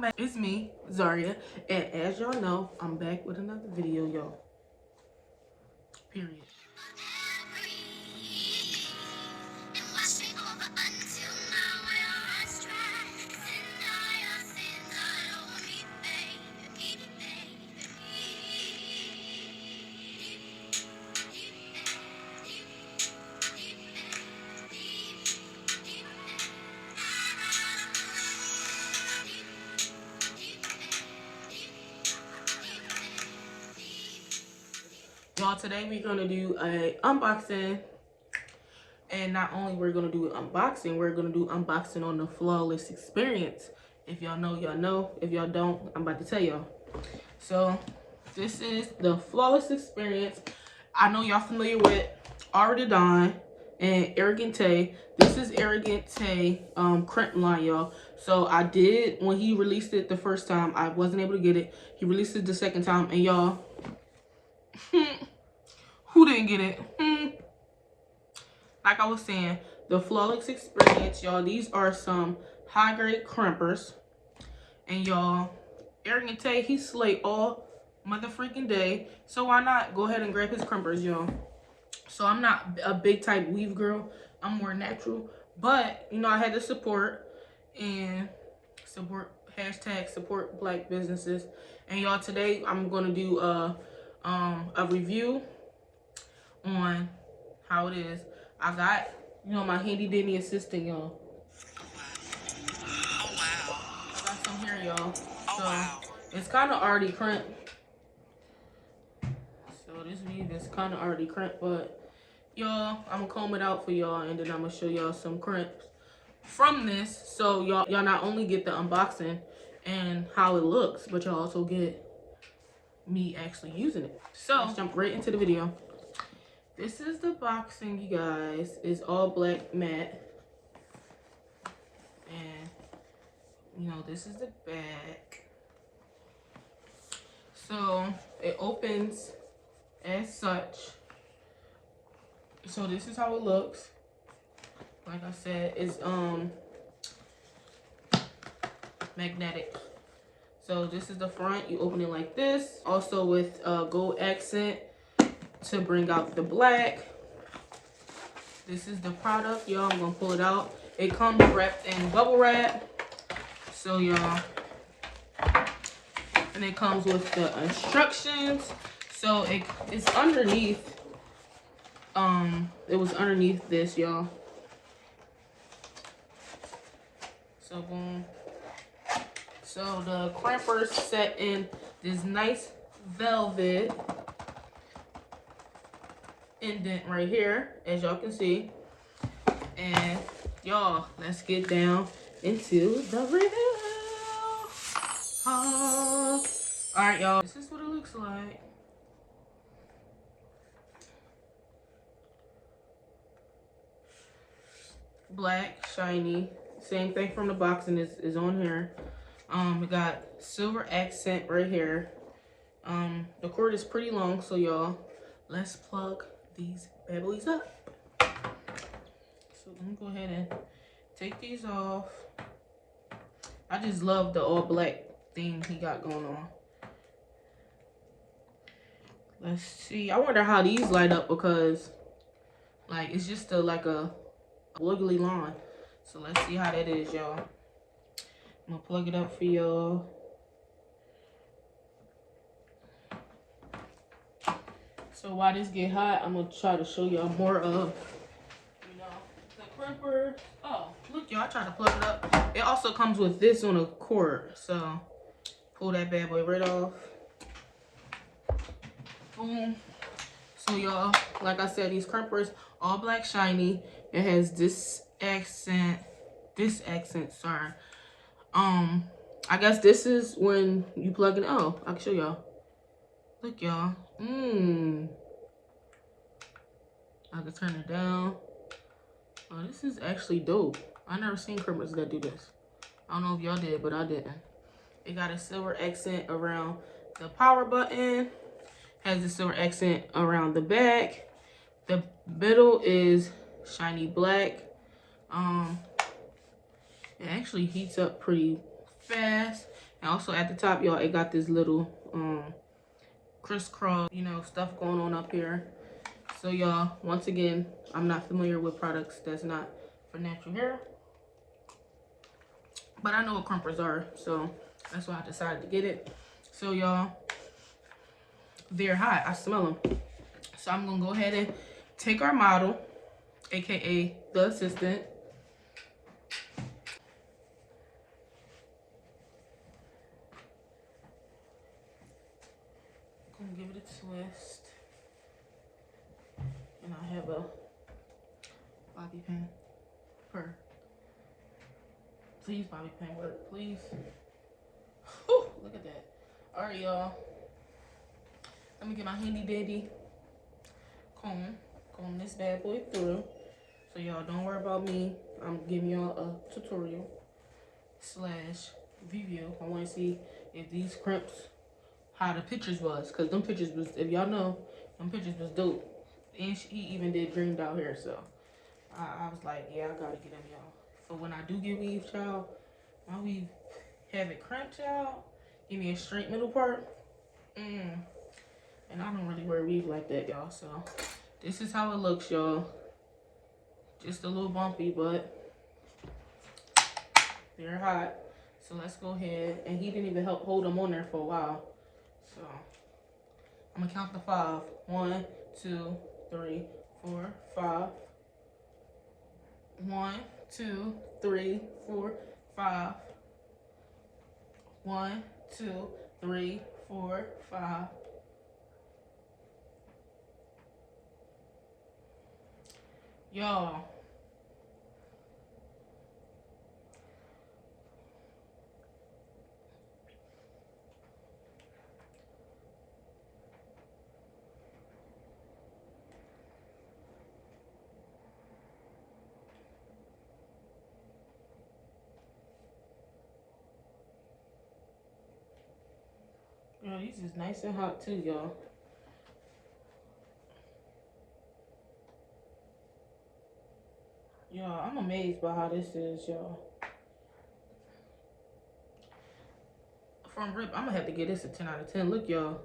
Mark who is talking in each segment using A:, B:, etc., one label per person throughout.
A: back. It's me, Zariah, and as y'all know, I'm back with another video, y'all. Period. Y'all, today we're gonna do a unboxing, and not only we're gonna do an unboxing, we're gonna do unboxing on the Flawless Experience. If y'all know, y'all know. If y'all don't, I'm about to tell y'all. So this is the Flawless Experience. I know y'all familiar with Already Dawn and Arrogante. This is Arrogante crimp line, y'all. So I did, when he released it the first time, I wasn't able to get it. He released it the second time, and y'all, who didn't get it? Like I was saying, the Flawless Experience, y'all. These are some high-grade crimpers. And y'all, Arrogante, he slayed all mother-freaking day. So why not go ahead and grab his crimpers, y'all? So I'm not a big type weave girl. I'm more natural. But, you know, I had to support and support, hashtag support black businesses. And y'all, today I'm going to do a review on how it is. I got, you know, my handy dandy assistant, y'all. Oh, wow. I got some here, y'all. So it's kind of already crimped. So this weave is kind of already crimped, but y'all, I'm gonna comb it out for y'all, and then I'm gonna show y'all some crimps from this. So y'all not only get the unboxing and how it looks, but y'all also get me actually using it. So let's jump right into the video. This is the boxing, you guys. It's all black matte. And, you know, this is the back. So, it opens as such. So, this is how it looks. Like I said, it's magnetic. So, this is the front. You open it like this. Also with gold accent to bring out the black. This is the product, y'all. I'm gonna pull it out. It comes wrapped in bubble wrap. So y'all, and it comes with the instructions. So it's underneath. It was underneath this, y'all. So boom. So the crimpers set in this nice velvet indent right here, as y'all can see. And y'all, let's get down into the review. All right, y'all, this is what it looks like. Black, shiny, same thing from the box, and is on here. We got silver accent right here. The cord is pretty long, so y'all, let's plug these bad boys up. So let me go ahead and take these off. I just love the all black theme he got going on. Let's see. I wonder how these light up, because like it's just like a wiggly line. So let's see how that is, y'all. I'm gonna plug it up for y'all. So while this get hot, I'm gonna try to show y'all more of, you know, the crimper. Oh, look, y'all, I tried to plug it up. It also comes with this on a cord. So pull that bad boy right off. Boom. So y'all, like I said, these crimpers, all black shiny. It has this accent, sorry. I guess this is when you plug it. Oh, I can show y'all. Look, y'all. I can turn it down. Oh, this is actually dope. I never seen crimpers that do this. I don't know if y'all did, but I didn't. It got a silver accent around the power button. Has a silver accent around the back. The middle is shiny black. It actually heats up pretty fast. And also at the top, y'all, it got this little crisscross, you know, stuff going on up here. So y'all, once again, I'm not familiar with products that's not for natural hair, but I know what crimpers are, so that's why I decided to get it. So y'all, they're hot. I smell them. So I'm gonna go ahead and take our model, aka the assistant. Gonna give it a twist. And I have a bobby pin. Please, bobby pin work, please. Whew, look at that. All right, y'all. Let me get my handy dandy comb this bad boy through. So y'all don't worry about me. I'm giving y'all a tutorial slash review. I want to see if these crimps, how the pictures was, cause them pictures was, if y'all know, them pictures was dope. And he even did greened out here, so I was like, yeah, I gotta get them, y'all. For when I do get weave, child, my weave have it crimped, child. Give me a straight middle part. And I don't really wear weave like that, y'all. So this is how it looks, y'all. Just a little bumpy, but they're hot. So let's go ahead. And he didn't even help hold them on there for a while. So I'm gonna count to 5. 1, 2, 3, 4, 5. 1, 2, 3, 4, 5. 1, 2, 3, 4, 5. Y'all, these is nice and hot too, y'all. Y'all, I'm amazed by how this is, y'all. From rip, I'm gonna have to give this a 10 out of 10. Look, y'all.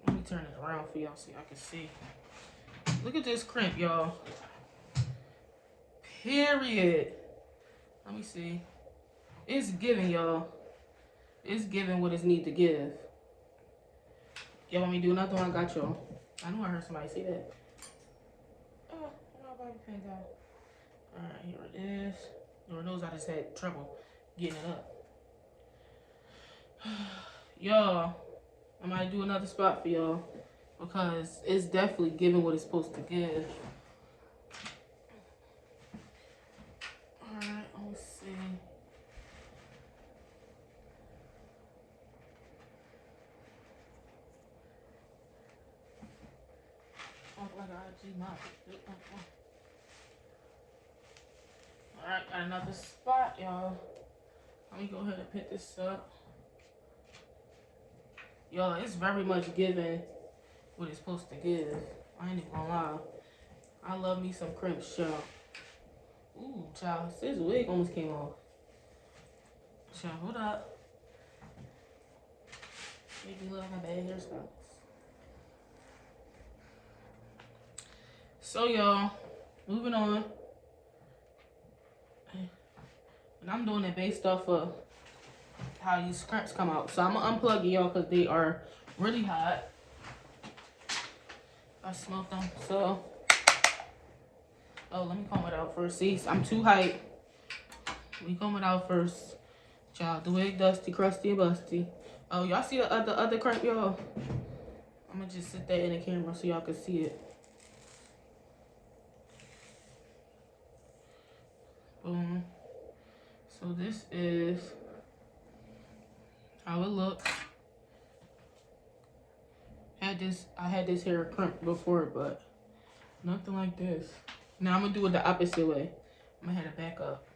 A: Let me turn it around for y'all so y'all can see. Look at this crimp, y'all. Period. Let me see. It's giving, y'all. It's giving what it need to give. Y'all want me to do another one? I got y'all. I know I heard somebody say that. Oh, my bobby pin's out. Alright, here it is. Lord knows I just had trouble getting it up. Y'all, I might do another spot for y'all because it's definitely giving what it's supposed to give. Alright, let's see. Alright, got another spot, y'all. Let me go ahead and pick this up. Y'all, it's very much giving what it's supposed to give. I ain't even gonna lie. I love me some crimps, y'all. Ooh, child, this wig almost came off. Child, hold up. Make me look like my bad hairstyles. So, y'all, moving on. And I'm doing it based off of how these crimps come out. So I'm gonna unplug y'all because they are really hot. I smoked them. So, oh, let me comb it out first. See, I'm too hyped. We comb it out first. Child, the wig dusty, crusty, and busty. Oh, y'all see the other crimp, y'all? I'm gonna just sit that in the camera so y'all can see it. Boom. So this is how it looks. I had this hair crimped before, but nothing like this. Now I'm gonna do it the opposite way. I'm gonna have it back up.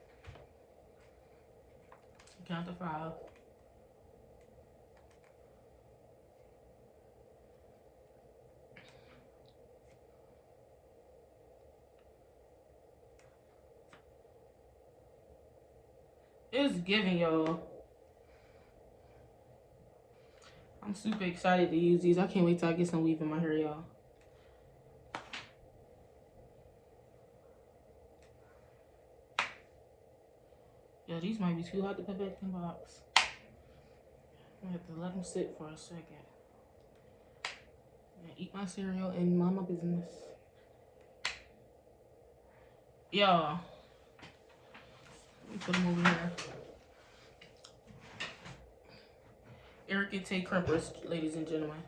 A: Count to 5. It's giving, y'all. I'm super excited to use these. I can't wait till I get some weave in my hair, y'all. Yeah, these might be too hot to put back in the box. I'm gonna have to let them sit for a second. And eat my cereal and mind my business. Y'all, let me put them over here. Zariah.A crimpers, ladies and gentlemen.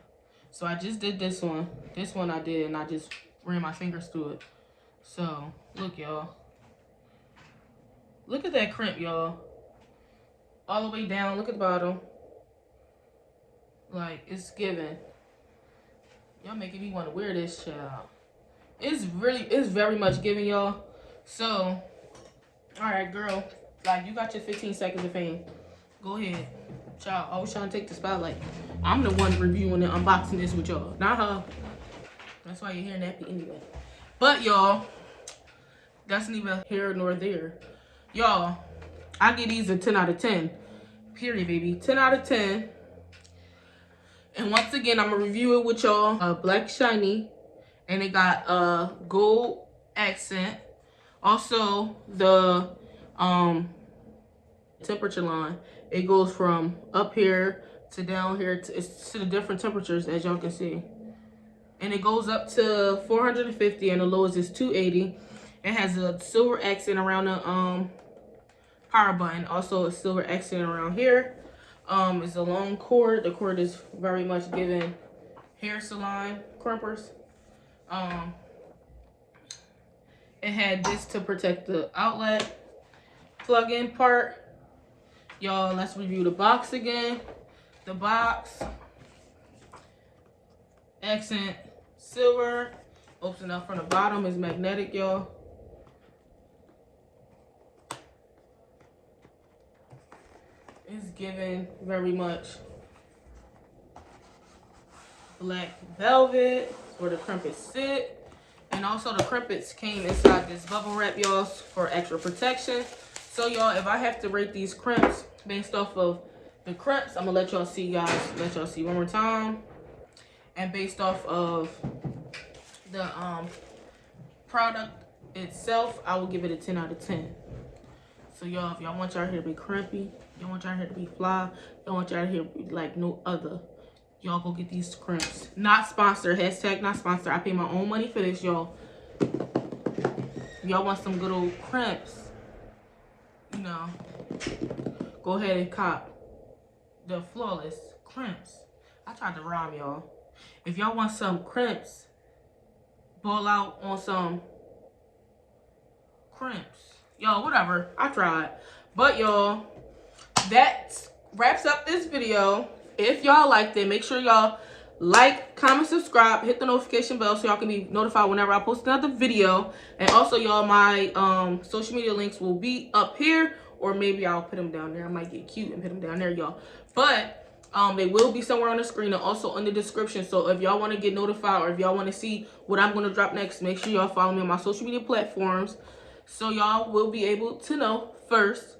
A: So I just did this one. This one I did, and I just ran my fingers through it. So, look, y'all. Look at that crimp, y'all. All the way down. Look at the bottom. Like, it's giving. Y'all making me want to wear this, child. It's very much giving, y'all. So, alright, girl. Like, you got your 15 seconds of fame. Go ahead. Child, always trying to take the spotlight. I'm the one reviewing and unboxing this with y'all, not her. That's why you're hearing that anyway. But, y'all, that's neither here nor there. Y'all, I give these a 10 out of 10. Period, baby. 10 out of 10. And once again, I'm going to review it with y'all. Black shiny. And it got a gold accent. Also, the temperature line. It goes from up here to down here to the different temperatures, as y'all can see. And it goes up to 450, and the lowest is 280. It has a silver accent around the power button. Also a silver accent around here. It's a long cord. The cord is very much giving hair salon crimpers. It had this to protect the outlet plug-in part. Y'all, let's review the box again. The box, accent silver, opens up from the bottom, is magnetic, y'all. It's giving very much black velvet where the crimpets sit. And also the crimpets came inside this bubble wrap, y'all, for extra protection. So, y'all, if I have to rate these crimps based off of the crimps, I'm gonna let y'all see, guys. Let y'all see one more time. And based off of the product itself, I will give it a 10 out of 10. So, y'all, if y'all want y'all hair to be crimpy, y'all want y'all hair to be fly, y'all want y'all hair to be like no other, y'all go get these crimps. Not sponsored. Hashtag not sponsored. I pay my own money for this, y'all. Y'all want some good old crimps, you know, go ahead and cop the Flawless crimps. I tried to rhyme, y'all. If y'all want some crimps, ball out on some crimps. Y'all, whatever. I tried. But, y'all, that wraps up this video. If y'all liked it, make sure y'all like, comment, subscribe, hit the notification bell so y'all can be notified whenever I post another video. And also, y'all, my social media links will be up here, or maybe I'll put them down there. I might get cute and put them down there, y'all. But they will be somewhere on the screen and also in the description. So if y'all want to get notified, or if y'all want to see what I'm going to drop next, make sure y'all follow me on my social media platforms so y'all will be able to know first.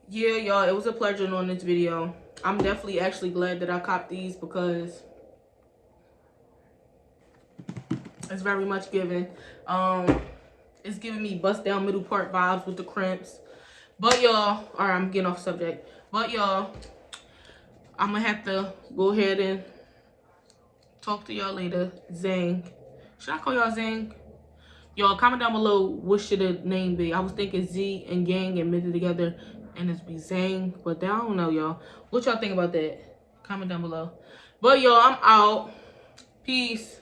A: Yeah, y'all, it was a pleasure doing this video. I'm definitely actually glad that I copped these because it's very much giving. It's giving me bust down middle part vibes with the crimps. But, y'all, all right, I'm getting off subject. But, y'all, I'm going to have to go ahead and talk to y'all later. Zang. Should I call y'all Zang? Y'all, comment down below what should the name be. I was thinking Z and Gang and mix it together and it's be Zang. But I don't know, y'all. What y'all think about that? Comment down below. But, y'all, I'm out. Peace.